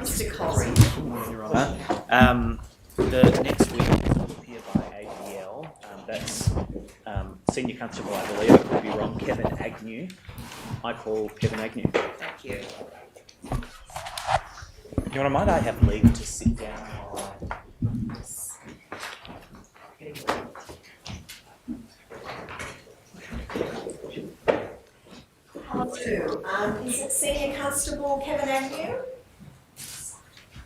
Mr. Coleridge. The next witness will appear by ADL. That's Senior Constable, I believe, I could be wrong, Kevin Agnew. I call Kevin Agnew. Thank you. Your Honour, might I have leave to sit down while Is it Senior Constable Kevin Agnew?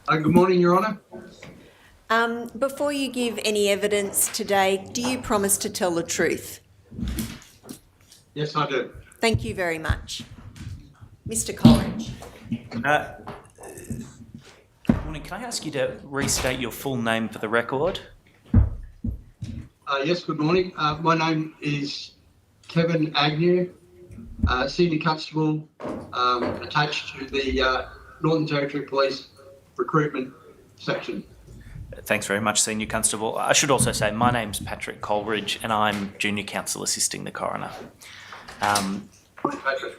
Good morning, Your Honour. Before you give any evidence today, do you promise to tell the truth? Yes, I do. Thank you very much. Mr. Coleridge. Good morning. Can I ask you to restate your full name for the record? Yes, good morning. My name is Kevin Agnew, Senior Constable attached to the Northern Territory Police Recruitment Section. Thanks very much, Senior Constable. I should also say my name's Patrick Coleridge and I'm Junior Counsel assisting the Coroner. Patrick.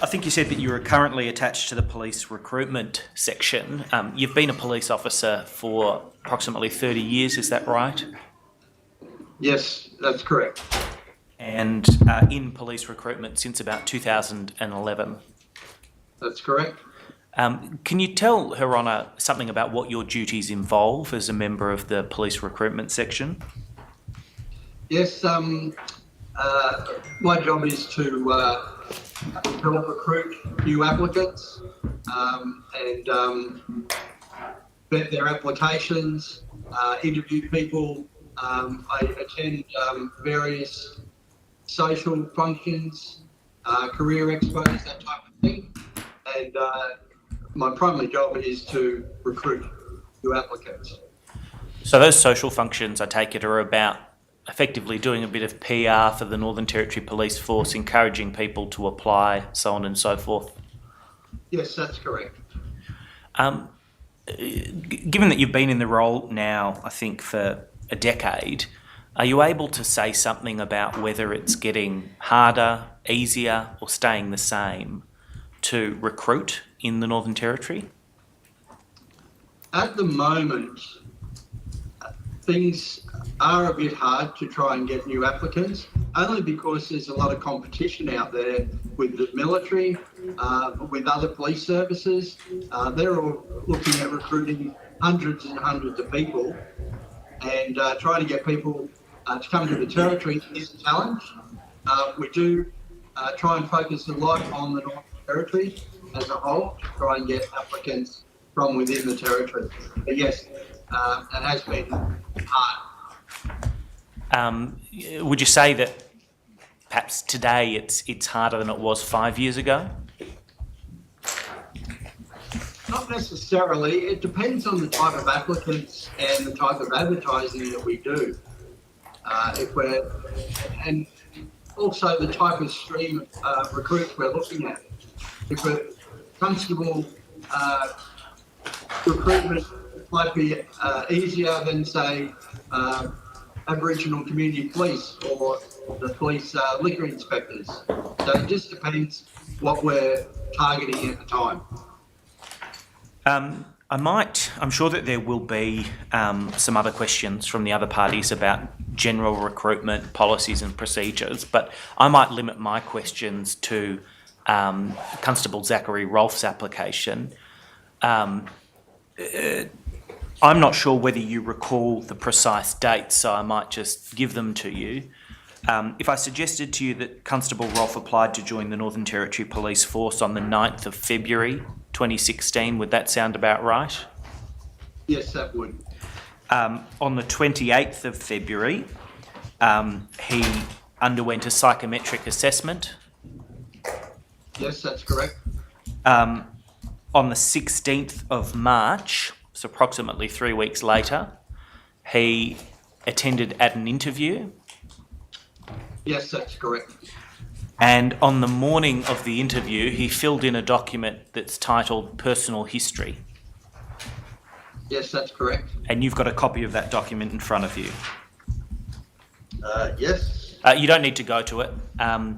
I think you said that you are currently attached to the Police Recruitment Section. You've been a police officer for approximately 30 years, is that right? Yes, that's correct. And in police recruitment since about 2011. That's correct. Can you tell Her Honour something about what your duties involve as a member of the Police Recruitment Section? Yes, my job is to help recruit new applicants and vet their applications, interview people. I attend various social functions, career expos, that type of thing. And my primary job is to recruit new applicants. So those social functions, I take it, are about effectively doing a bit of PR for the Northern Territory Police Force, encouraging people to apply, so on and so forth. Yes, that's correct. Given that you've been in the role now, I think, for a decade, are you able to say something about whether it's getting harder, easier, or staying the same to recruit in the Northern Territory? At the moment, things are a bit hard to try and get new applicants, only because there's a lot of competition out there with the military, with other police services. They're all looking at recruiting hundreds and hundreds of people, and trying to get people to come to the Territory is a challenge. We do try and focus a lot on the Northern Territory as a whole to try and get applicants from within the Territory. But yes, it has been hard. Would you say that perhaps today it's harder than it was 5 years ago? Not necessarily. It depends on the type of applicants and the type of advertising that we do. And also the type of stream of recruits we're looking at. If we're constable recruitment might be easier than, say, Aboriginal community police or the police liquor inspectors. So it just depends what we're targeting at the time. I'm sure that there will be some other questions from the other parties about general recruitment policies and procedures, but I might limit my questions to Constable Zachary Rolfe's application. I'm not sure whether you recall the precise dates, so I might just give them to you. If I suggested to you that Constable Rolfe applied to join the Northern Territory Police Force on the 9th of February 2016, would that sound about right? Yes, that would. On the 28th of February, he underwent a psychometric assessment. Yes, that's correct. On the 16th of March, so approximately 3 weeks later, he attended at an interview. Yes, that's correct. And on the morning of the interview, he filled in a document that's titled Personal History. Yes, that's correct. And you've got a copy of that document in front of you. Yes. You don't need to go to it. Right.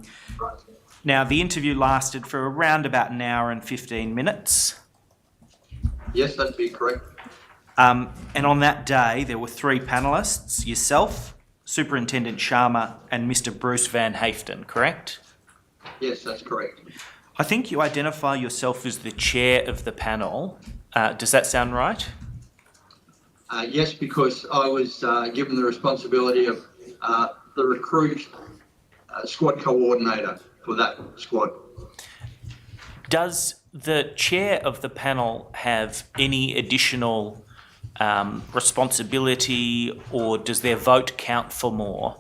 Now, the interview lasted for around about an hour and 15 minutes. Yes, that'd be correct. And on that day, there were three panellists, yourself, Superintendent Sharma and Mr Bruce Van Haften, correct? Yes, that's correct. I think you identify yourself as the chair of the panel. Does that sound right? Yes, because I was given the responsibility of the recruit squad coordinator for that squad. Does the chair of the panel have any additional responsibility, or does their vote count for more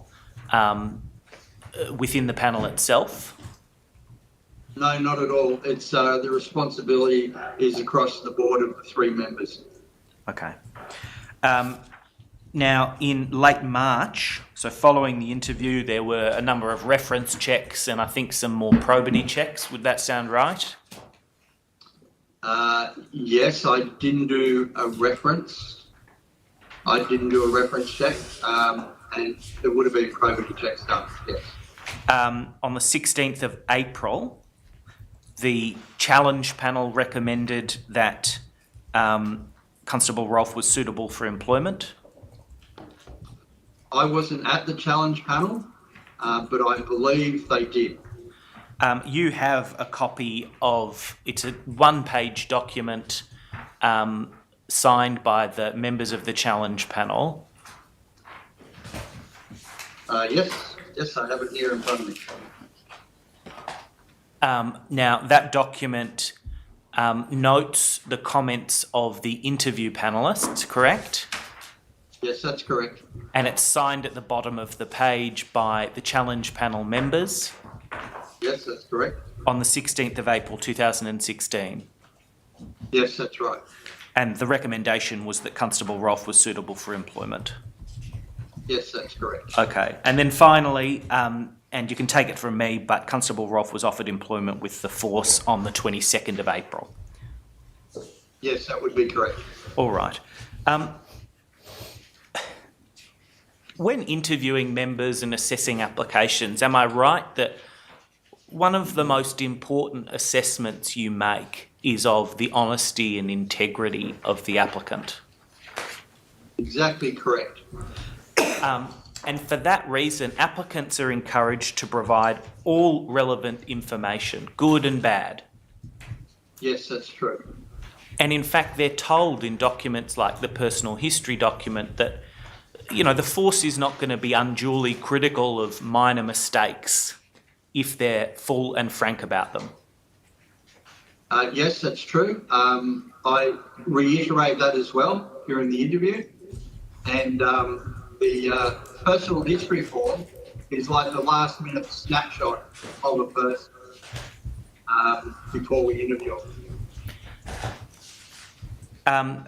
within the panel itself? No, not at all. It's the responsibility is across the board of the three members. Okay. Now, in late March, so following the interview, there were a number of reference checks and I think some more probity checks. Would that sound right? Yes, I didn't do a reference. I didn't do a reference check, and there would have been probity checks done, yes. On the 16th of April, the challenge panel recommended that Constable Rolfe was suitable for employment. I wasn't at the challenge panel, but I believe they did. You have a copy of, it's a one-page document signed by the members of the challenge panel. Yes, I have it here in front of me. Now, that document notes the comments of the interview panellists, correct? Yes, that's correct. And it's signed at the bottom of the page by the challenge panel members Yes, that's correct. on the 16th of April 2016. Yes, that's right. And the recommendation was that Constable Rolfe was suitable for employment. Yes, that's correct. Okay. And then finally, and you can take it from me, but Constable Rolfe was offered employment with the force on the 22nd of April. Yes, that would be correct. All right. When interviewing members and assessing applications, am I right that one of the most important assessments you make is of the honesty and integrity of the applicant? Exactly correct. And for that reason, applicants are encouraged to provide all relevant information, good and bad. Yes, that's true. And in fact, they're told in documents like the personal history document that, you know, the force is not going to be unduly critical of minor mistakes if they're full and frank about them. Yes, that's true. I reiterate that as well during the interview. And the personal history form is like the last minute snapshot of a person before we interview them.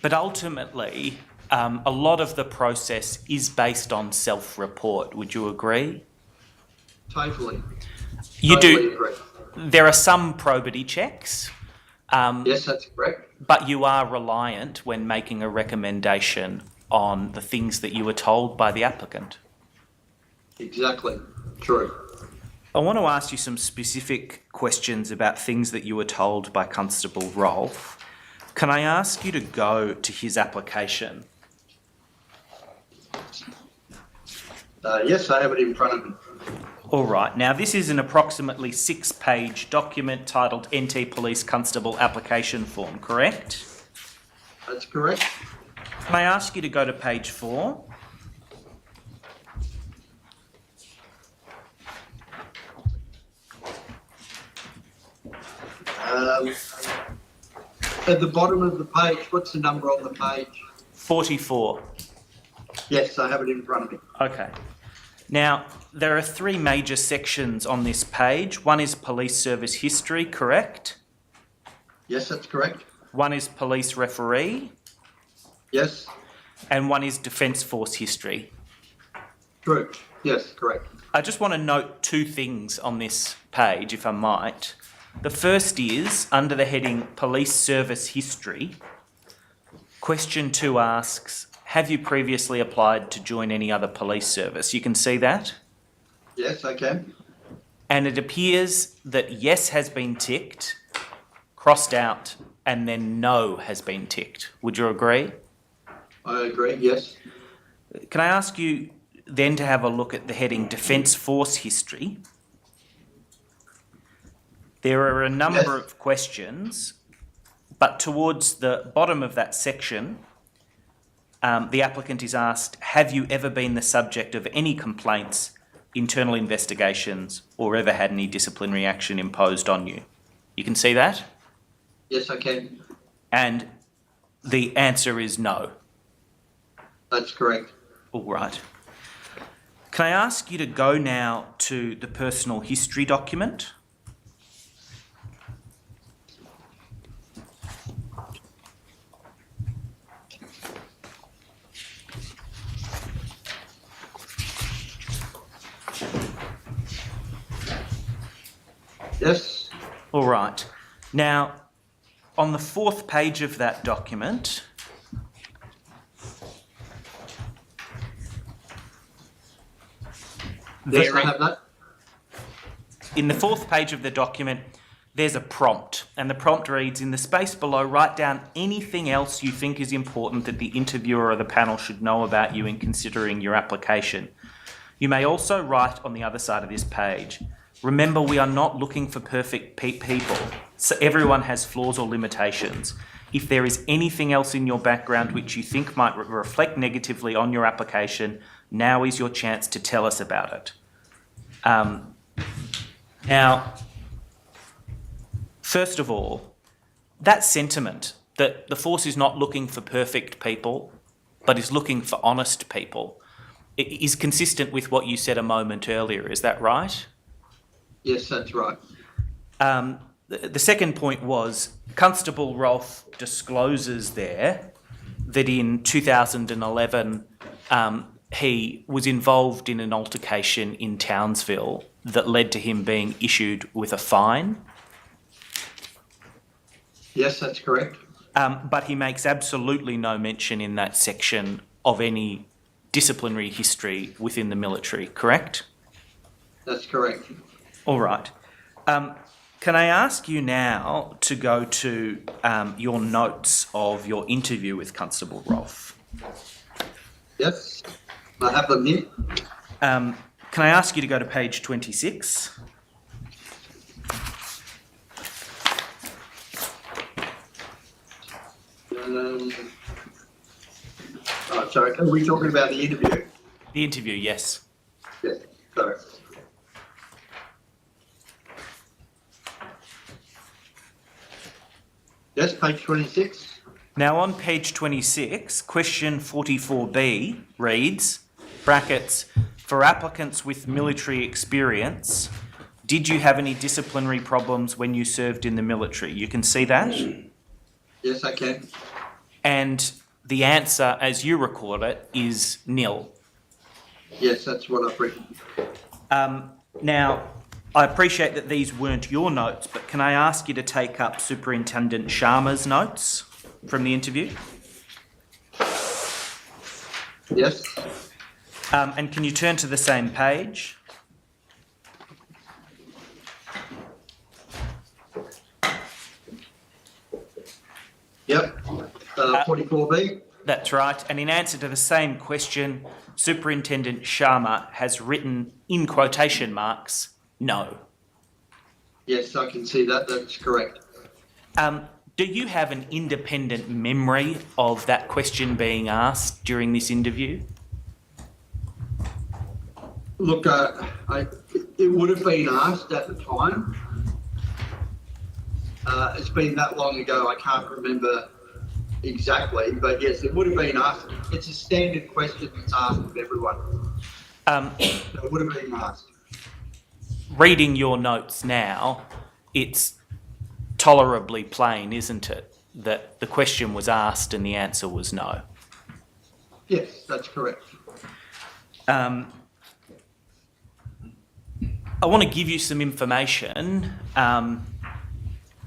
But ultimately, a lot of the process is based on self-report. Would you agree? Totally. You Totally do. agree. There are some probity checks, Yes, that's correct. but you are reliant when making a recommendation on the things that you were told by the applicant. Exactly. True. I want to ask you some specific questions about things that you were told by Constable Rolfe. Can I ask you to go to his application? Yes, I have it in front of me. All right. Now, this is an approximately 6-page document titled NT Police Constable Application Form, correct? That's correct. Can I ask you to go to page 4? At the bottom of the page, what's the number on the page? 44. Yes, I have it in front of me. Okay. Now, there are 3 major sections on this page. One is police service history, correct? Yes, that's correct. One is police referee, Yes, and one is defence force history. true. Yes, correct. I just want to note 2 things on this page, if I might. The first is, under the heading Police Service History, question 2 asks, have you previously applied to join any other police service? You can see that. Yes, I can. And it appears that yes has been ticked, crossed out, and then no has been ticked. Would you agree? I agree, yes. Can I ask you then to have a look at the heading Defence Force History? There are a number of questions, but towards the bottom of that section, the applicant is asked, have you ever been the subject of any complaints, internal investigations, or ever had any disciplinary action imposed on you? You can see that? Yes, I can. And the answer is no. That's correct. All right. Can I ask you to go now to the personal history document? Yes. All right. Now, on the fourth page of that document, Yes, I have that. in the fourth page of the document, there's a prompt, and the prompt reads, in the space below, write down anything else you think is important that the interviewer or the panel should know about you in considering your application. You may also write on the other side of this page, remember, we are not looking for perfect people, so everyone has flaws or limitations. If there is anything else in your background which you think might reflect negatively on your application, now is your chance to tell us about it. Now, first of all, that sentiment that the force is not looking for perfect people, but is looking for honest people, is consistent with what you said a moment earlier. Is that right? Yes, that's right. The second point was Constable Rolfe discloses there that in 2011 he was involved in an altercation in Townsville that led to him being issued with a fine. Yes, that's correct. But he makes absolutely no mention in that section of any disciplinary history within the military, correct? That's correct. All right. Can I ask you now to go to your notes of your interview with Constable Rolfe? Yes, I have them here. Can I ask you to go to page 26? Sorry, are we talking about the interview? The interview, yes. Yes, sorry. Yes, page 26. Now on page 26, question 44B reads, brackets, for applicants with military experience, did you have any disciplinary problems when you served in the military? You can see that? Yes, I can. And the answer, as you record it, is nil. Yes, that's what I've written. Now, I appreciate that these weren't your notes, but can I ask you to take up Superintendent Sharma's notes from the interview? Yes. And can you turn to the same page? Yep. 44B. That's right. And in answer to the same question, Superintendent Sharma has written in quotation marks, no. Yes, I can see that. That's correct. Do you have an independent memory of that question being asked during this interview? Look, it would have been asked at the time. It's been that long ago, I can't remember exactly, but yes, it would have been asked. It's a standard question that's asked of everyone. It would have been asked. Reading your notes now, it's tolerably plain, isn't it, that the question was asked and the answer was no? Yes, that's correct. I want to give you some information,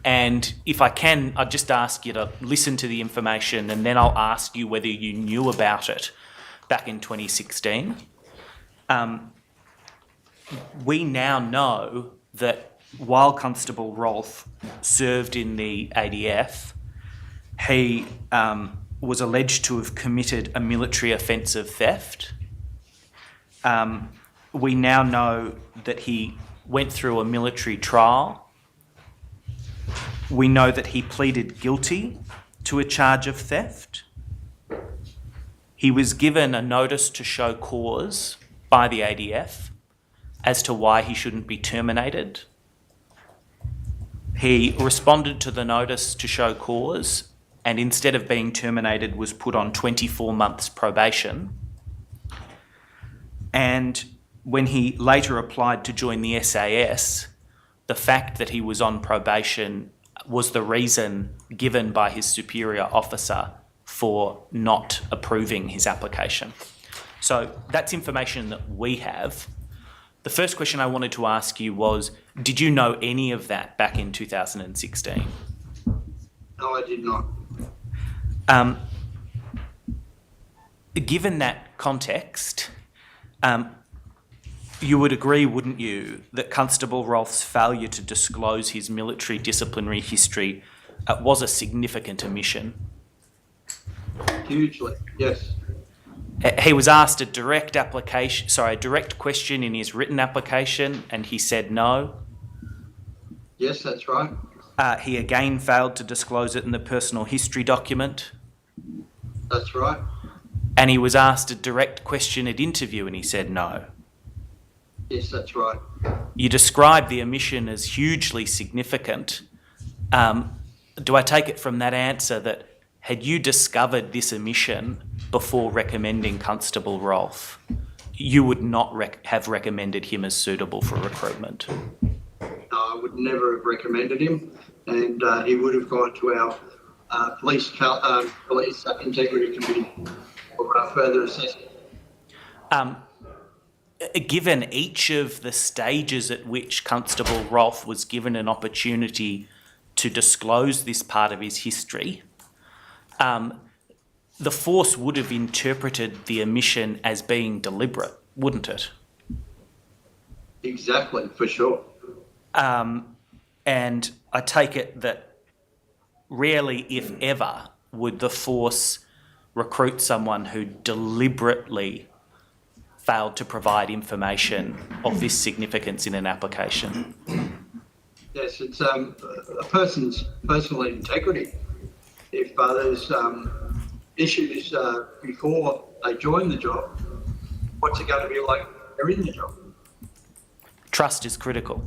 and if I can, I'd just ask you to listen to the information and then I'll ask you whether you knew about it back in 2016. We now know that while Constable Rolfe served in the ADF, he was alleged to have committed a military offence of theft. We now know that he went through a military trial. We know that he pleaded guilty to a charge of theft. He was given a notice to show cause by the ADF as to why he shouldn't be terminated. He responded to the notice to show cause and instead of being terminated was put on 24 months probation. And when he later applied to join the SAS, the fact that he was on probation was the reason given by his superior officer for not approving his application. So that's information that we have. The first question I wanted to ask you was, did you know any of that back in 2016? No, I did not. Given that context, you would agree, wouldn't you, that Constable Rolfe's failure to disclose his military disciplinary history was a significant omission? Hugely, yes. He was asked a direct question in his written application, and he said no. Yes, that's right. He again failed to disclose it in the personal history document. That's right. And he was asked a direct question at interview, and he said no. Yes, that's right. You described the omission as hugely significant. Do I take it from that answer that had you discovered this omission before recommending Constable Rolfe, you would not have recommended him as suitable for recruitment? No, I would never have recommended him, and he would have gone to our police integrity committee for further assessment. Given each of the stages at which Constable Rolfe was given an opportunity to disclose this part of his history, the force would have interpreted the omission as being deliberate, wouldn't it? Exactly, for sure. And I take it that rarely, if ever, would the force recruit someone who deliberately failed to provide information of this significance in an application. Yes, it's a person's personal integrity. If there's issues before they join the job, what's it going to be like when they're in the job? Trust is critical.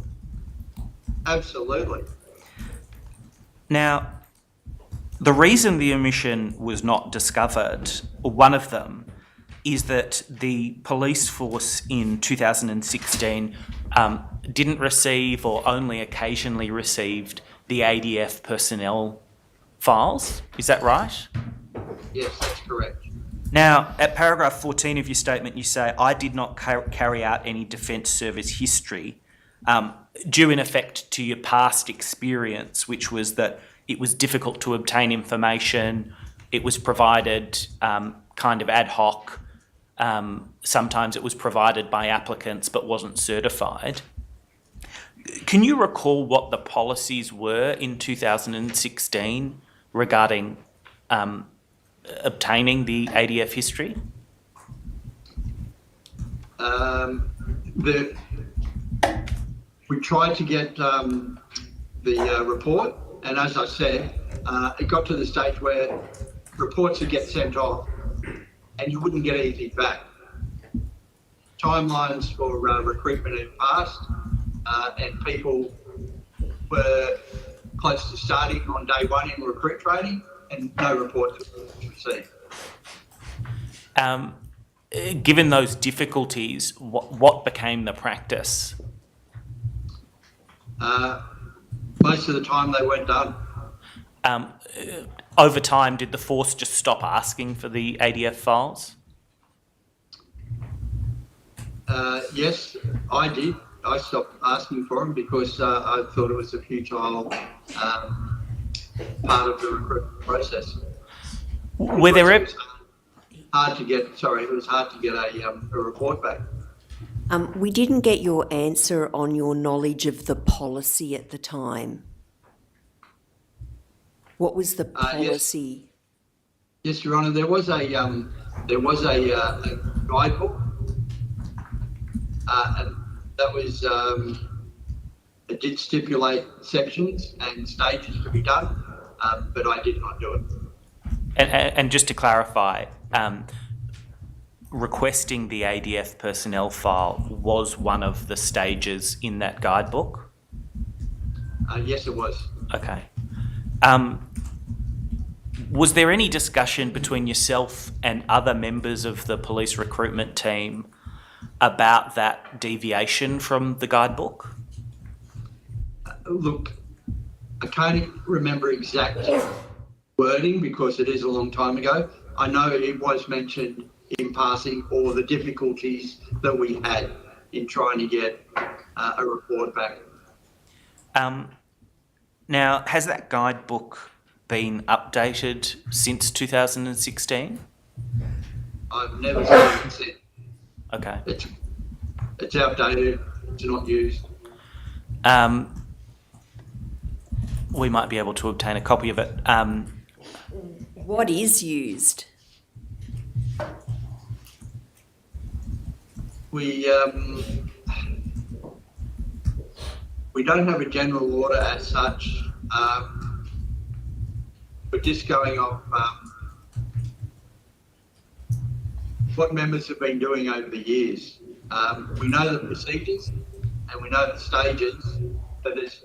Absolutely. Now, the reason the omission was not discovered, one of them, is that the police force in 2016 didn't receive or only occasionally received the ADF personnel files. Is that right? Yes, that's correct. Now, at paragraph 14 of your statement, you say, I did not carry out any defence service history, due in effect to your past experience, which was that it was difficult to obtain information, it was provided kind of ad hoc, sometimes it was provided by applicants but wasn't certified. Can you recall what the policies were in 2016 regarding obtaining the ADF history? We tried to get the report, and as I said, it got to the stage where reports would get sent off and you wouldn't get anything back. Timelines for recruitment had passed, and people were close to starting on day one in recruit training, and no reports were received. Given those difficulties, what became the practice? Most of the time they weren't done. Over time, did the force just stop asking for the ADF files? Yes, I did. I stopped asking for them because I thought it was a futile part of the recruitment process. Were there It was hard to get a report back. We didn't get your answer on your knowledge of the policy at the time. What was the Yes. policy? Yes, Your Honour. There was a guidebook, and that was it did stipulate sections and stages to be done, but I did not do it. And just to clarify, requesting the ADF personnel file was one of the stages in that guidebook? Yes, it was. Okay. Was there any discussion between yourself and other members of the police recruitment team about that deviation from the guidebook? Look, I can't remember exact wording because it is a long time ago. I know it was mentioned in passing, or the difficulties that we had in trying to get a report back. Now, has that guidebook been updated since 2016? I've never seen it since. Okay. It's outdated. It's not used. We might be able to obtain a copy of it. What is used? We don't have a general order as such. We're just going off what members have been doing over the years. We know the procedures and we know the stages, but there's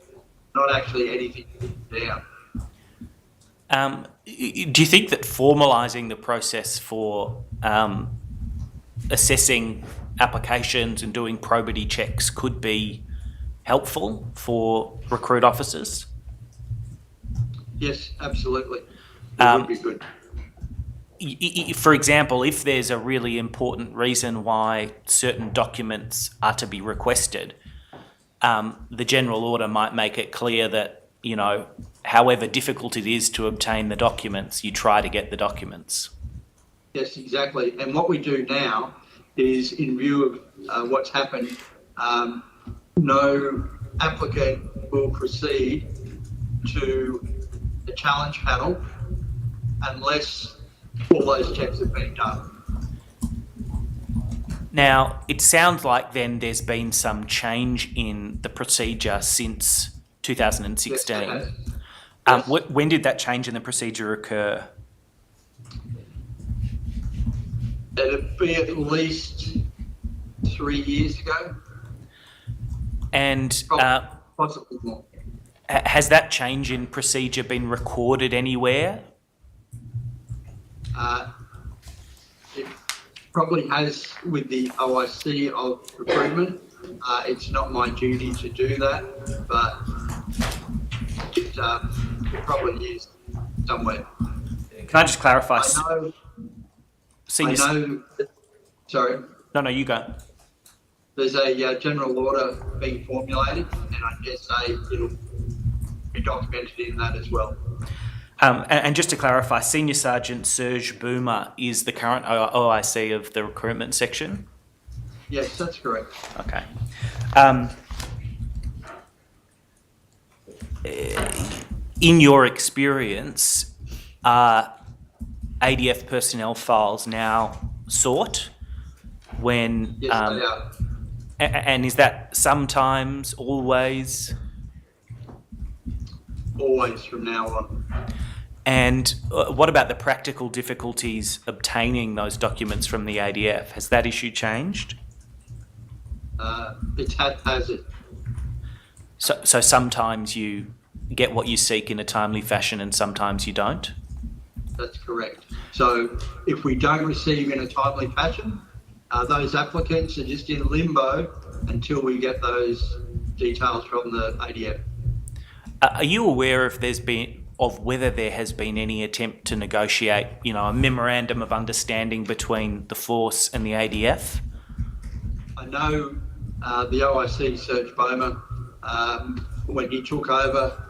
not actually anything down. Do you think that formalising the process for assessing applications and doing probity checks could be helpful for recruit officers? Yes, absolutely. It would be good. For example, if there's a really important reason why certain documents are to be requested, the general order might make it clear that, you know, however difficult it is to obtain the documents, you try to get the documents. Yes, exactly. And what we do now is, in view of what's happened, no applicant will proceed to a challenge panel unless all those checks have been done. Now, it sounds like then there's been some change in the procedure since 2016. Yes, yes. When did that change in the procedure occur? It'd be at least 3 years ago. And Possibly more. has that change in procedure been recorded anywhere? It probably has with the OIC of recruitment. It's not my duty to do that, but it probably is somewhere. Can I just clarify? I know. Sorry. No, you go. There's a general order being formulated, and I guess it'll be documented in that as well. And just to clarify, Senior Sergeant Serge Boomer is the current OIC of the recruitment section? Yes, that's correct. Okay. In your experience, are ADF personnel files now sought when... Yes, they are. And is that sometimes, always? Always from now on. And what about the practical difficulties obtaining those documents from the ADF? Has that issue changed? It's haphazard. So sometimes you get what you seek in a timely fashion and sometimes you don't? That's correct. So if we don't receive in a timely fashion, those applicants are just in limbo until we get those details from the ADF. Are you aware of whether there has been any attempt to negotiate, a memorandum of understanding between the force and the ADF? I know the OIC, Serge Bowman, when he took over,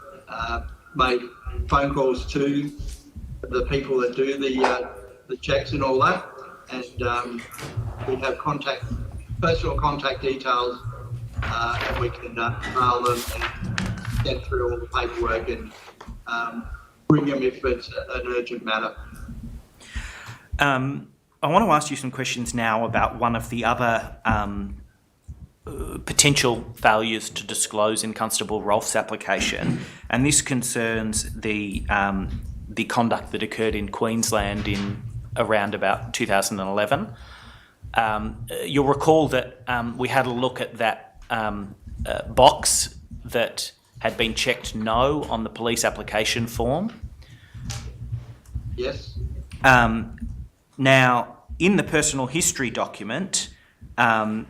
made phone calls to the people that do the checks and all that, and we have personal contact details, and we can mail them and get through all the paperwork and ring them if it's an urgent matter. I want to ask you some questions now about one of the other potential failures to disclose in Constable Rolfe's application, and this concerns the conduct that occurred in Queensland in around about 2011. You'll recall that we had a look at that box that had been checked no on the police application form. Yes. Now, in the personal history document, I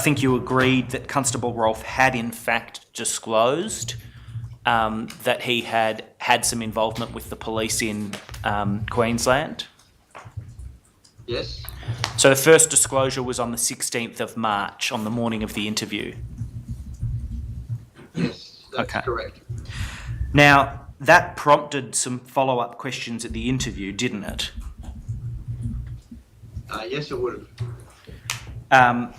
think you agreed that Constable Rolfe had in fact disclosed that he had had some involvement with the police in Queensland. Yes. So the first disclosure was on the 16th of March, on the morning of the interview. Yes, that's correct. Now, that prompted some follow-up questions at the interview, didn't it? Yes, it would have.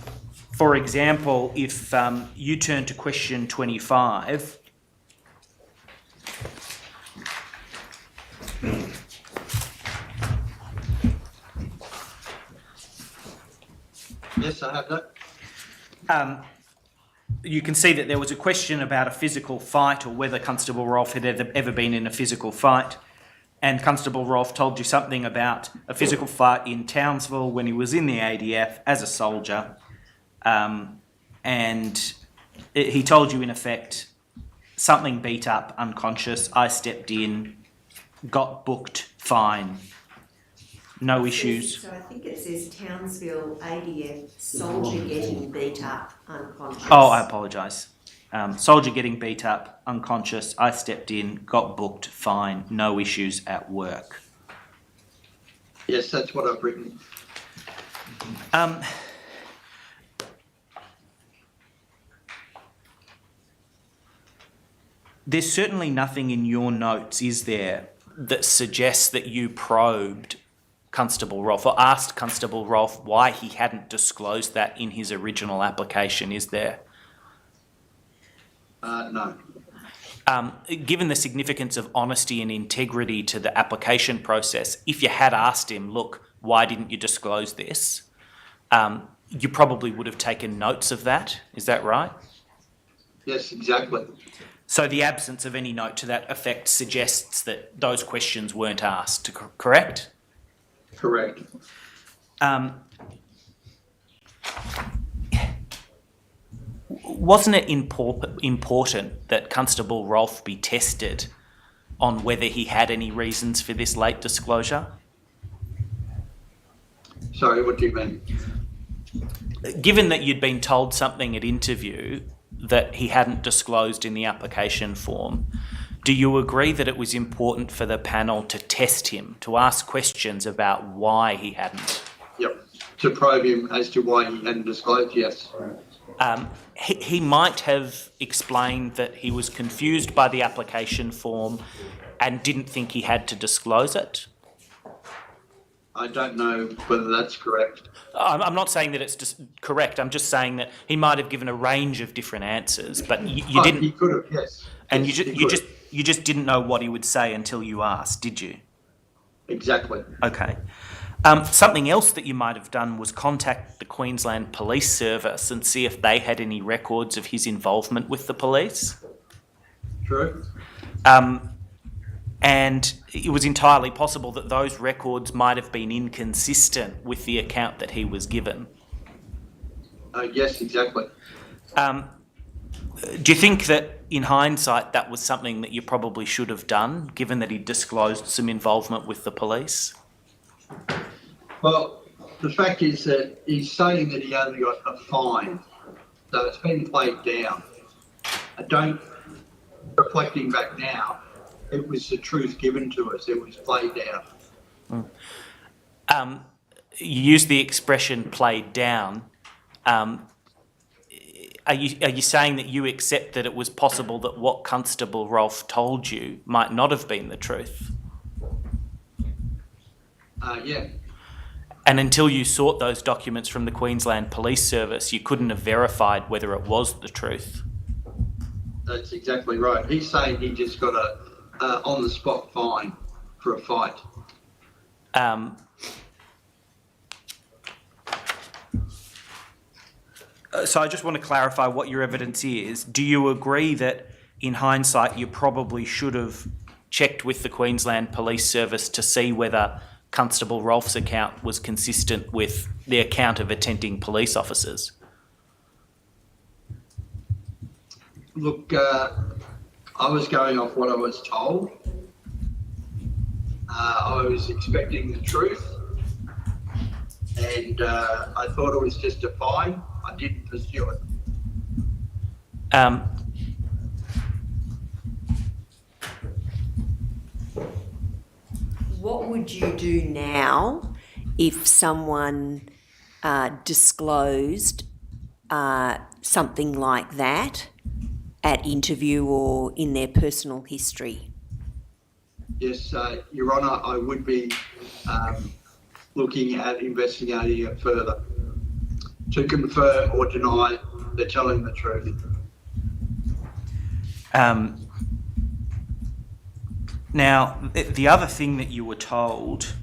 For example, if you turn to question 25, yes, I have that. You can see that there was a question about a physical fight or whether Constable Rolfe had ever been in a physical fight. And Constable Rolfe told you something about a physical fight in Townsville when he was in the ADF as a soldier. And he told you, in effect, something beat up, unconscious. I stepped in, got booked, fine. No issues. So I think it says Townsville ADF soldier getting beat up, unconscious. Oh, I apologise. Soldier getting beat up, unconscious. I stepped in, got booked, fine. No issues at work. Yes, that's what I've written. There's certainly nothing in your notes, is there, that suggests that you probed Constable Rolfe or asked Constable Rolfe why he hadn't disclosed that in his original application, is there? No. Given the significance of honesty and integrity to the application process, if you had asked him, look, why didn't you disclose this? You probably would have taken notes of that. Is that right? Yes, exactly. So the absence of any note to that effect suggests that those questions weren't asked, correct? Correct. Wasn't it important that Constable Rolfe be tested on whether he had any reasons for this late disclosure? Sorry, what do you mean? Given that you'd been told something at interview that he hadn't disclosed in the application form, do you agree that it was important for the panel to test him, to ask questions about why he hadn't? Yep, to probe him as to why he hadn't disclosed, yes. He might have explained that he was confused by the application form and didn't think he had to disclose it. I don't know whether that's correct. I'm not saying that it's just correct. I'm just saying that he might have given a range of different answers, but you didn't. He could have, yes. And yes, you just didn't know what he would say until you asked, did you? Exactly. Okay. Something else that you might have done was contact the Queensland Police Service and see if they had any records of his involvement with the police. True. And it was entirely possible that those records might have been inconsistent with the account that he was given. Yes, exactly. Do you think that, in hindsight, that was something that you probably should have done, given that he disclosed some involvement with the police? Well, the fact is that he's saying that he only got a fine, so it's been played down. Reflecting back now, it was the truth given to us. It was played down. You used the expression "played down." Are you saying that you accept that it was possible that what Constable Rolfe told you might not have been the truth? Yeah. And until you sought those documents from the Queensland Police Service, you couldn't have verified whether it was the truth? That's exactly right. He's saying he just got on the spot fine for a fight. So I just want to clarify what your evidence is. Do you agree that in hindsight you probably should have checked with the Queensland Police Service to see whether Constable Rolfe's account was consistent with the account of attending police officers? Look, I was going off what I was told. I was expecting the truth, and I thought it was just a fine. I didn't pursue it. What would you do now if someone disclosed something like that at interview or in their personal history? Yes, Your Honour, I would be looking at investigating it further to confirm or deny they're telling the truth. Now, the other thing that you were told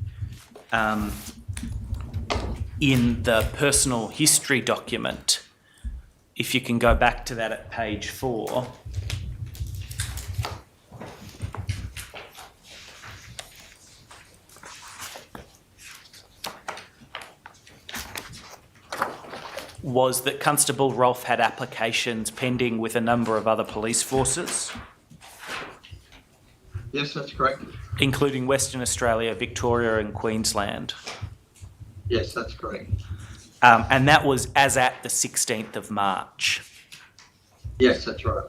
in the personal history document, if you can go back to that at page 4, was that Constable Rolfe had applications pending with a number of other police forces, Yes, that's correct. including Western Australia, Victoria and Queensland. Yes, that's correct. And that was as at the 16th of March. Yes, that's right.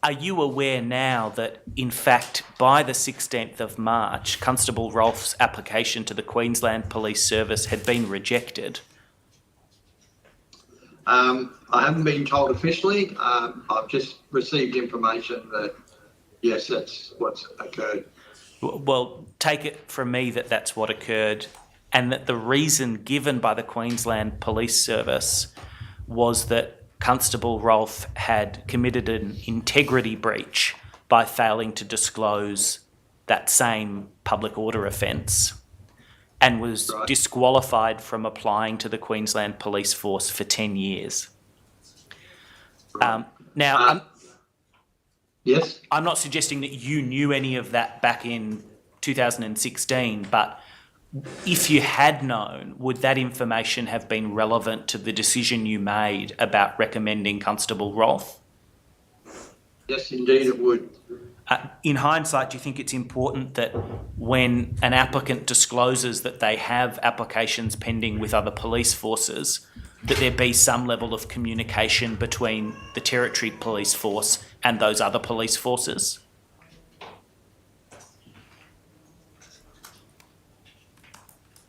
Are you aware now that, in fact, by the 16th of March, Constable Rolfe's application to the Queensland Police Service had been rejected? I haven't been told officially. I've just received information that, yes, that's what's occurred. Well, take it from me that that's what occurred, and that the reason given by the Queensland Police Service was that Constable Rolfe had committed an integrity breach by failing to disclose that same public order offence and was Right. disqualified from applying to the Queensland Police Force for 10 years. Now, Yes, I'm not suggesting that you knew any of that back in 2016, but if you had known, would that information have been relevant to the decision you made about recommending Constable Rolfe? yes, indeed it would. In hindsight, do you think it's important that when an applicant discloses that they have applications pending with other police forces, that there be some level of communication between the Territory Police Force and those other police forces?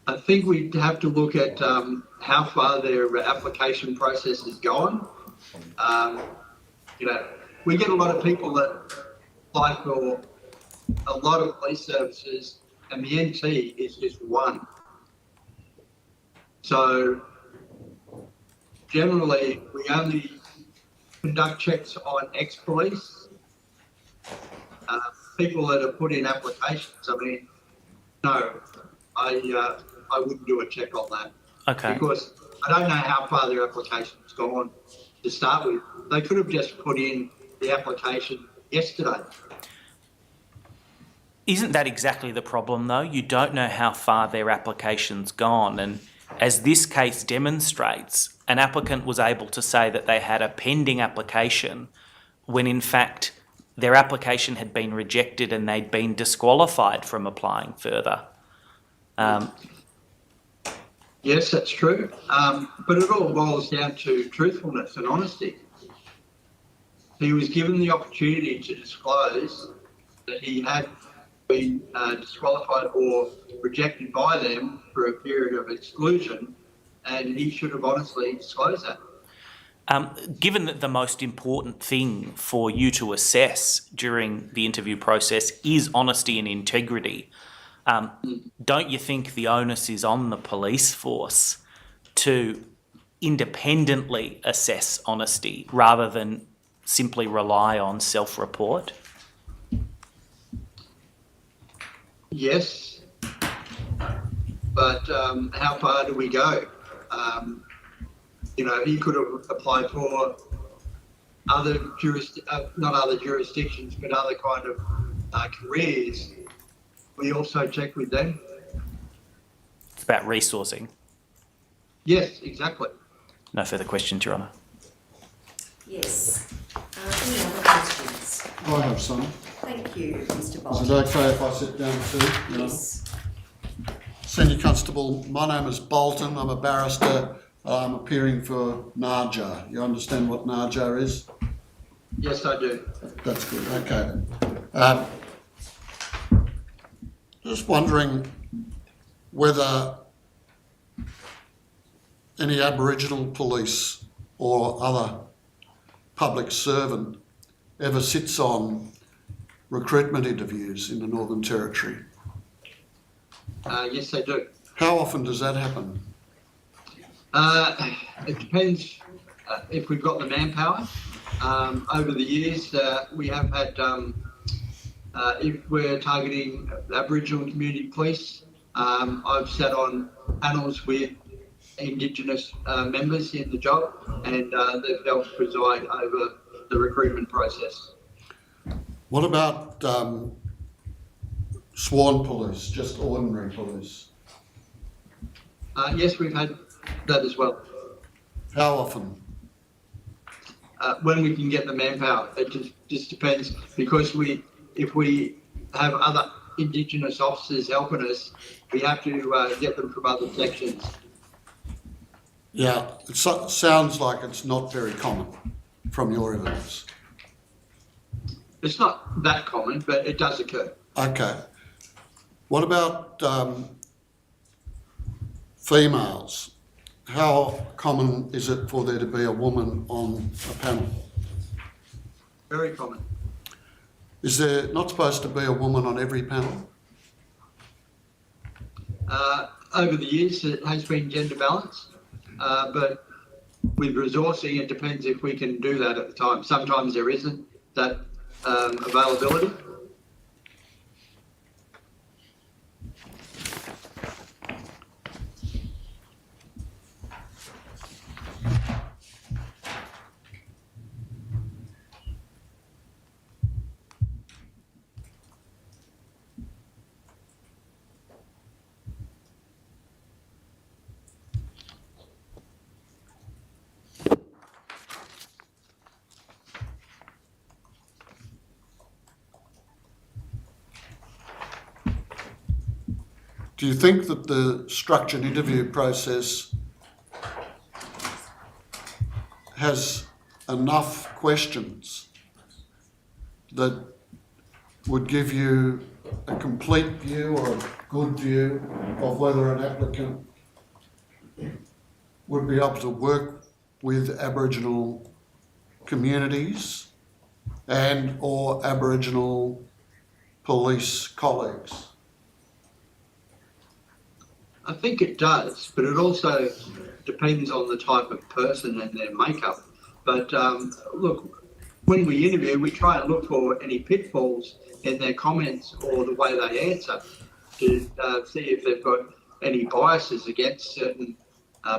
I think we'd have to look at how far their application process has gone. We get a lot of people that apply for a lot of police services, and the NT is just one. So generally, we only conduct checks on ex-police, people that have put in applications. I mean, no, I wouldn't do a check on that. Okay. Because I don't know how far their application's gone to start with. They could have just put in the application yesterday. Isn't that exactly the problem, though? You don't know how far their application's gone. And as this case demonstrates, an applicant was able to say that they had a pending application when, in fact, their application had been rejected and they'd been disqualified from applying further. Yes, that's true. But it all boils down to truthfulness and honesty. He was given the opportunity to disclose that he had been disqualified or rejected by them for a period of exclusion, and he should have honestly disclosed that. Given that the most important thing for you to assess during the interview process is honesty and integrity, don't you think the onus is on the police force to independently assess honesty rather than simply rely on self-report? Yes, but how far do we go? He could have applied for other not other jurisdictions, but other kind of careers. We also check with them. It's about resourcing. Yes, exactly. No further questions, Your Honour. Yes. Any other questions? I have some. Thank you, Mr. Is Bolton. it okay if I sit down too? Yes. Senior Constable, my name is Bolton. I'm a barrister. I'm appearing for Narja. You understand what Narja is? Yes, I do. That's good. Okay then. Just wondering whether any Aboriginal police or other public servant ever sits on recruitment interviews in the Northern Territory. Yes, they do. How often does that happen? It depends if we've got the manpower. Over the years, we have had, if we're targeting Aboriginal community police, I've sat on panels with Indigenous members in the job, and they've helped preside over the recruitment process. What about sworn police, just ordinary police? Yes, we've had that as well. How often? When we can get the manpower, it just depends, because if we have other Indigenous officers helping us, we have to get them from other sections. Yeah, it sounds like it's not very common from your evidence. It's not that common, but it does occur. Okay. What about females? How common is it for there to be a woman on a panel? Very common. Is there not supposed to be a woman on every panel? Over the years, it has been gender balanced, but with resourcing, it depends if we can do that at the time. Sometimes there isn't that availability. Do you think that the structured interview process has enough questions that would give you a complete view or a good view of whether an applicant would be able to work with Aboriginal communities and or Aboriginal police colleagues? I think it does, but it also depends on the type of person and their makeup. But look, when we interview, we try and look for any pitfalls in their comments or the way they answer to see if they've got any biases against certain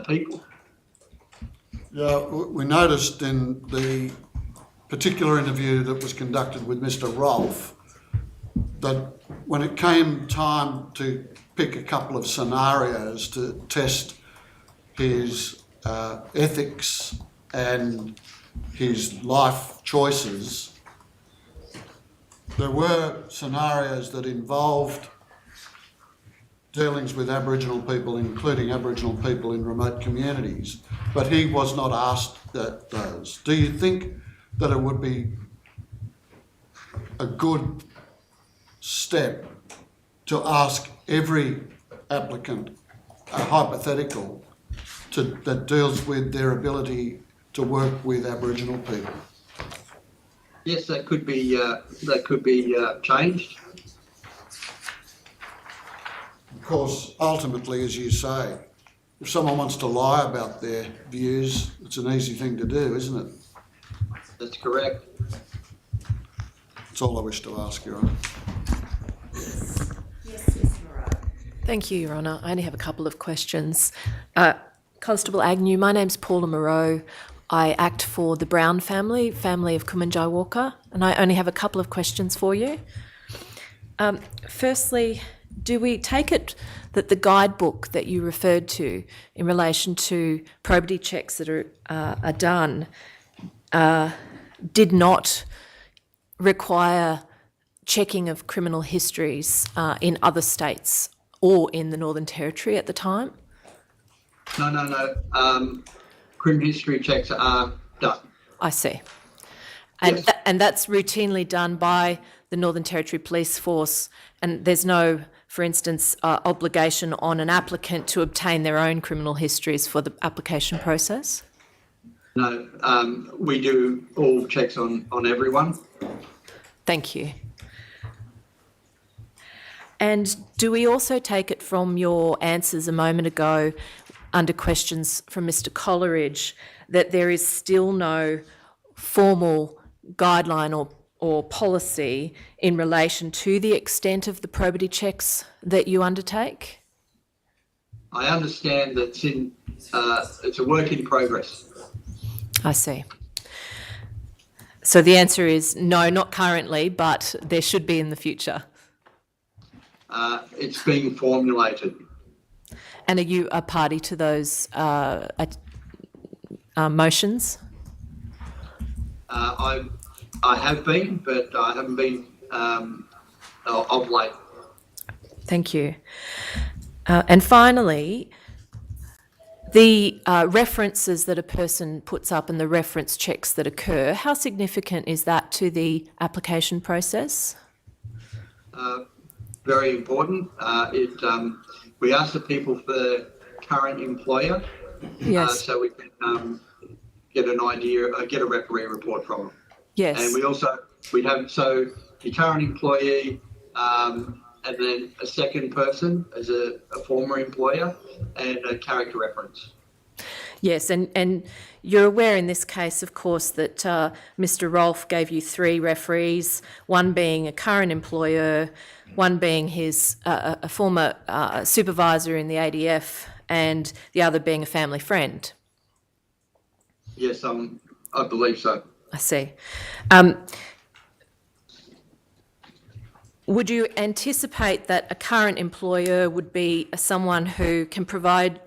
people. Yeah, we noticed in the particular interview that was conducted with Mr. Rolfe that when it came time to pick a couple of scenarios to test his ethics and his life choices, there were scenarios that involved dealings with Aboriginal people, including Aboriginal people in remote communities, but he was not asked those. Do you think that it would be a good step to ask every applicant a hypothetical that deals with their ability to work with Aboriginal people? Yes, that could be changed. Of course, ultimately, as you say, if someone wants to lie about their views, it's an easy thing to do, isn't it? That's correct. That's all I wish to ask, Your Honour. Thank you, Your Honour. I only have a couple of questions. Constable Agnew, my name's Paula Moreau. I act for the Brown family of Kumanjayi Walker, and I only have a couple of questions for you. Firstly, do we take it that the guidebook that you referred to in relation to probity checks that are done did not require checking of criminal histories in other states or in the Northern Territory at the time? No. Criminal history checks are done. I see. And, Yes. and that's routinely done by the Northern Territory Police Force, and there's no, for instance, obligation on an applicant to obtain their own criminal histories for the application process? No, we do all checks on everyone. Thank you. And do we also take it from your answers a moment ago under questions from Mr. Coleridge that there is still no formal guideline or policy in relation to the extent of the probity checks that you undertake? I understand that it's a work in progress. I see. So the answer is no, not currently, but there should be in the future. It's being formulated. And are you a party to those motions? I have been, but I haven't been of late. Thank you. And finally, the references that a person puts up and the reference checks that occur, how significant is that to the application process? Very important. We ask the people for their current employer, Yes. so we can get an idea, get a referee report from them. Yes. And we'd have your current employee, and then a second person as a former employer, and a character reference. Yes, and you're aware in this case, of course, that Mr. Rolfe gave you 3 referees, one being a current employer, one being his a former supervisor in the ADF, and the other being a family friend. Yes, I believe so. I see. Would you anticipate that a current employer would be someone who can provide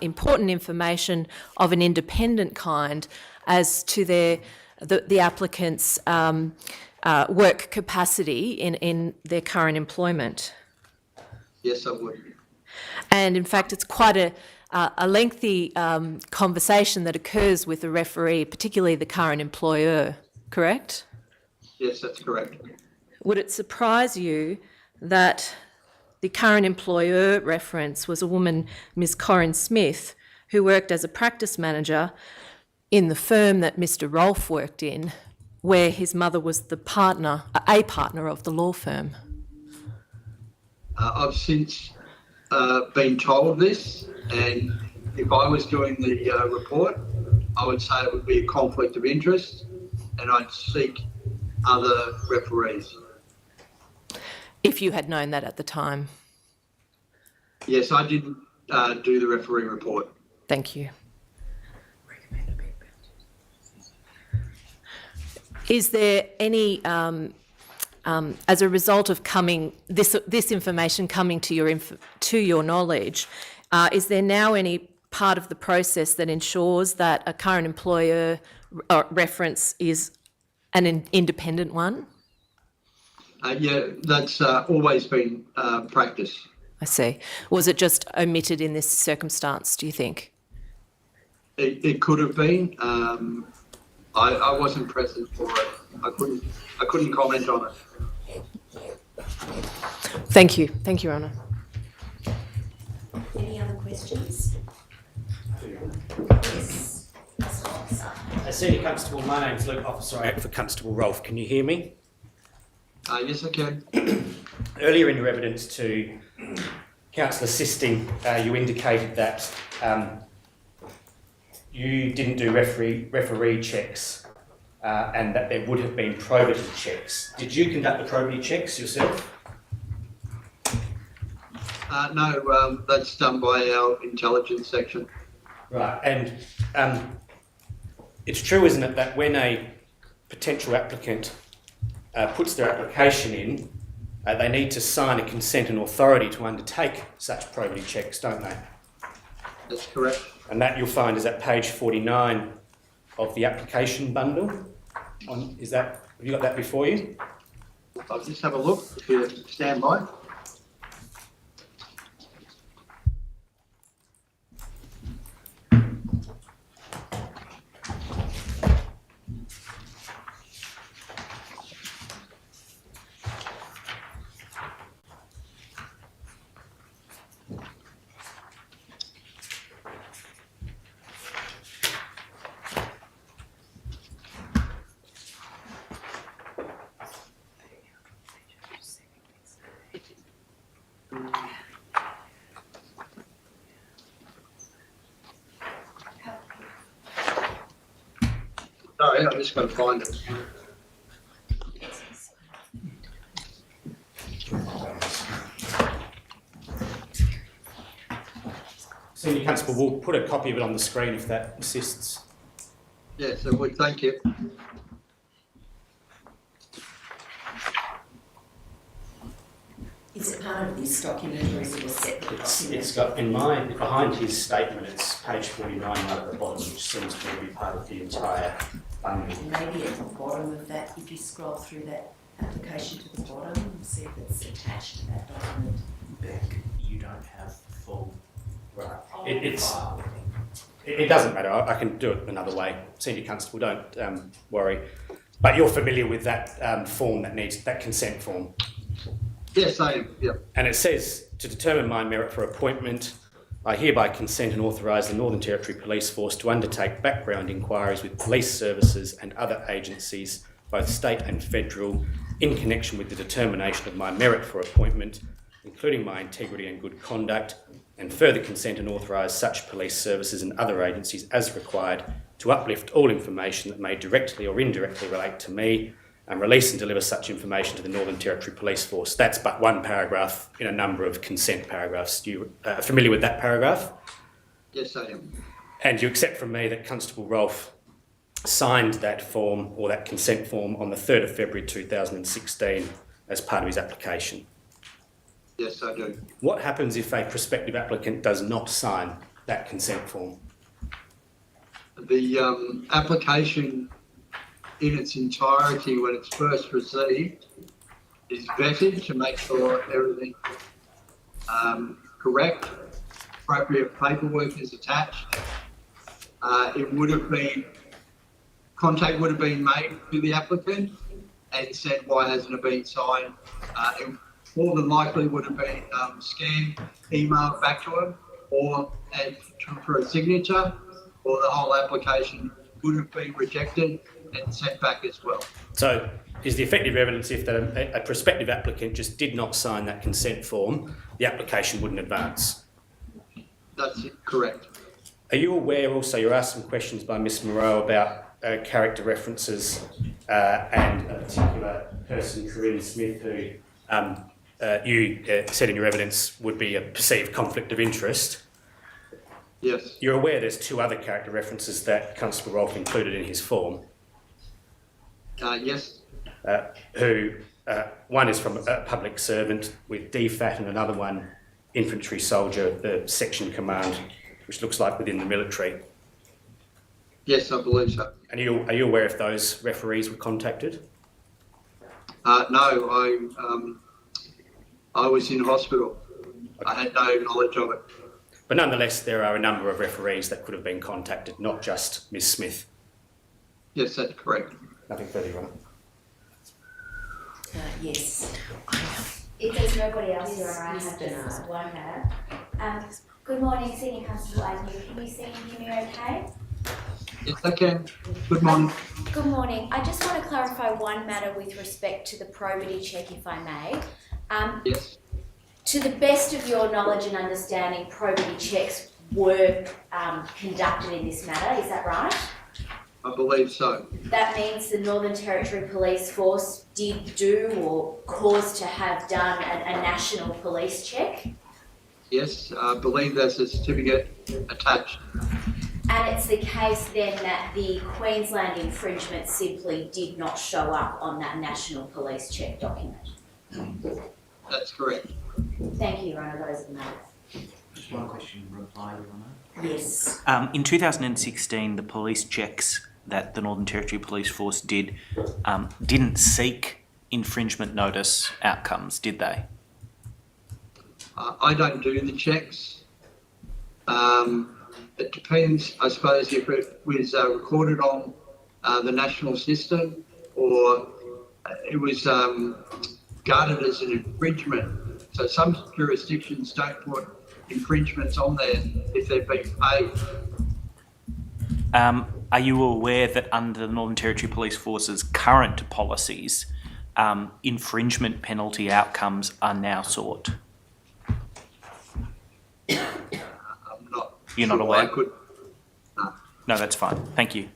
important information of an independent kind as to the applicant's work capacity in their current employment? Yes, I would. And in fact, it's quite a lengthy conversation that occurs with the referee, particularly the current employer, correct? Yes, that's correct. Would it surprise you that the current employer reference was a woman, Ms. Corinne Smith, who worked as a practice manager in the firm that Mr. Rolfe worked in, where his mother was a partner of the law firm? I've since been told this, and if I was doing the report, I would say it would be a conflict of interest, and I'd seek other referees. If you had known that at the time. Yes, I didn't do the referee report. Thank you. Is there any, as a result of this information coming to your knowledge, is there now any part of the process that ensures that a current employer reference is an independent one? Yeah, that's always been practice. I see. Was it just omitted in this circumstance, do you think? It could have been. I wasn't present for it. I couldn't comment on it. Thank you. Thank you, Your Honour. Any other questions? Yes. Senior Constable, my name's Luke, Officer I act for Constable Rolfe. Can you hear me? Yes, I can. Earlier in your evidence to Councillor Sisting, you indicated that you didn't do referee checks and that there would have been probity checks. Did you conduct the probity checks yourself? No, that's done by our intelligence section. Right, and it's true, isn't it, that when a potential applicant puts their application in, they need to sign a consent and authority to undertake such probity checks, don't they? That's correct. And that you'll find is at page 49 of the application bundle. Have you got that before you? I'll just have a look if you stand by. Sorry, I'm just going to find it. Senior Constable, we'll put a copy of it on the screen if that assists. Yes, I would. Thank you. Is it part of this document or is it a separate document? It's got behind his statement, it's page 49 right at the bottom, which seems to be part of the entire bundle. Maybe at the bottom of that, if you scroll through that application to the bottom and see if it's attached to that document. Beck, you don't have the full. Right. It doesn't matter. I can do it another way. Senior Constable, don't worry. But you're familiar with that form that needs that consent form. Yes, I am. Yep. And it says, to determine my merit for appointment, I hereby consent and authorise the Northern Territory Police Force to undertake background inquiries with police services and other agencies, both state and federal, in connection with the determination of my merit for appointment, including my integrity and good conduct, and further consent and authorise such police services and other agencies as required to uplift all information that may directly or indirectly relate to me, and release and deliver such information to the Northern Territory Police Force. That's but one paragraph in a number of consent paragraphs. You are familiar with that paragraph? Yes, I am. And you accept from me that Constable Rolfe signed that form, or that consent form, on the 3rd of February 2016 as part of his application? Yes, I do. What happens if a prospective applicant does not sign that consent form? The application in its entirety, when it's first received, is vetted to make sure everything correct, appropriate paperwork is attached. Contact would have been made to the applicant and said, why hasn't it been signed? It more than likely would have been scanned, emailed back to him, or for a signature, or the whole application would have been rejected and sent back as well. So is the effective evidence if that a prospective applicant just did not sign that consent form, the application wouldn't advance? That's correct. Are you aware also, you're asked some questions by Ms Moreau about character references and a particular person, Corinne Smith, who you said in your evidence would be a perceived conflict of interest? Yes. You're aware there's two other character references that Constable Rolfe included in his form? Yes. One is from a public servant with DFAT, and another one, infantry soldier, the section command, which looks like within the military. Yes, I believe so. And are you aware if those referees were contacted? No, I was in hospital. I had no knowledge of it. But nonetheless, there are a number of referees that could have been contacted, not just Ms Smith. Yes, that's correct. Nothing further, Your Honour. Yes. If there's nobody else, Your Honour, I have just one matter. Good morning, Senior Constable Agnew. Can you see and hear me okay? Yes, I can. Good morning. Good morning. I just want to clarify one matter with respect to the probity check, if I may. Yes. To the best of your knowledge and understanding, probity checks were conducted in this matter, is that right? I believe so. That means the Northern Territory Police Force did do or caused to have done a national police check. Yes, I believe there's a certificate attached. And it's the case then that the Queensland infringement simply did not show up on that national police check document. That's correct. Thank you, Your Honour. Those are the matters. Just one question, reply, Your Honour. Yes. In 2016, the police checks that the Northern Territory Police Force did didn't seek infringement notice outcomes, did they? I don't do the checks. It depends, I suppose, if it was recorded on the national system or it was guarded as an infringement. So some jurisdictions don't put infringements on there if they've been paid. Are you aware that under the Northern Territory Police Force's current policies, infringement penalty outcomes are now sought? I'm not. You're not sure aware? I could. No, that's fine. Thank you.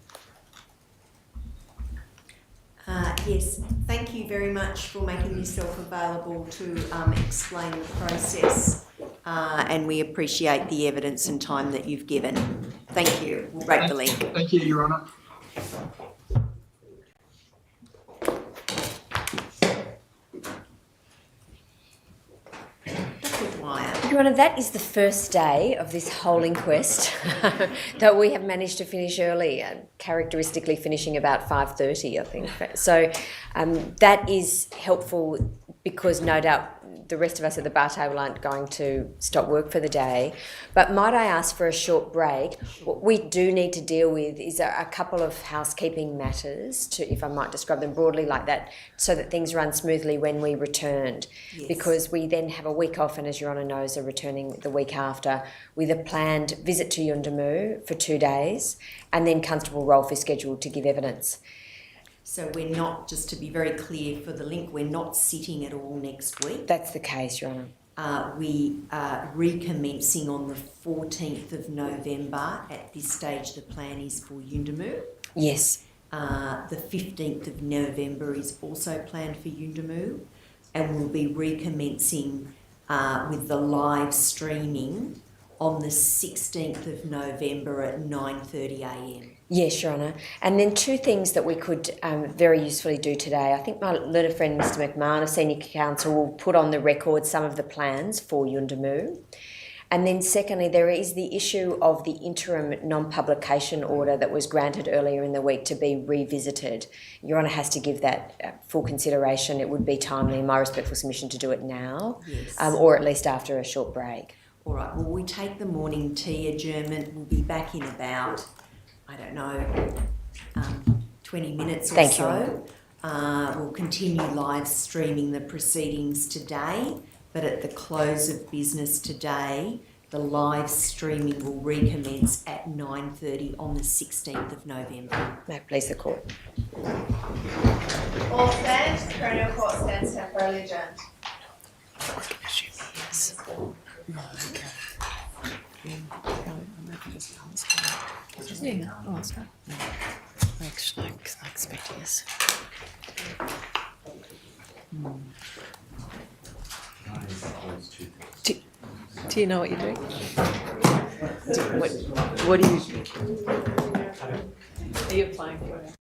Yes, thank you very much for making yourself available to explain the process, and we appreciate the evidence and time that you've given. Thank you. We'll break the link. Thank you, Your Honour. Dr. Dwyer. Your Honour, that is the first day of this whole inquest that we have managed to finish early, characteristically finishing about 5:30, I think. So that is helpful because no doubt the rest of us at the bar table aren't going to stop work for the day. But might I ask for a short break? What we do need to deal with is a couple of housekeeping matters, if I might describe them broadly like that, so that things run smoothly when we returned. Yes. Because we then have a week off, and as Your Honour knows, are returning the week after with a planned visit to Yuendamu for 2 days, and then Constable Rolfe is scheduled to give evidence. So we're not, just to be very clear for the link, we're not sitting at all next week. That's the case, Your Honour. We are recommencing on the 14th of November. At this stage, the plan is for Yuendamu. Yes. The 15th of November is also planned for Yuendamu, and we'll be recommencing with the live streaming on the 16th of November at 9:30am. Yes, Your Honour. And then two things that we could very usefully do today. I think my learned friend Mr McMahon, Senior Counsel, will put on the record some of the plans for Yuendamu. And then secondly, there is the issue of the interim non-publication order that was granted earlier in the week to be revisited. Your Honour has to give that full consideration. It would be timely, in my respectful submission, to do it now, Yes. or at least after a short break. All right, well, we take the morning tea adjournment. We'll be back in about, 20 minutes or Thank you. so. We'll continue live streaming the proceedings today, but at the close of business today, the live streaming will recommence at 9:30 on the 16th of November. May it please the Court. All stand. Coronial Court stands temporarily adjourned. Yeah, oh, it's not. I expect yes. Do you know what you're doing? What do you? Are you applying for it?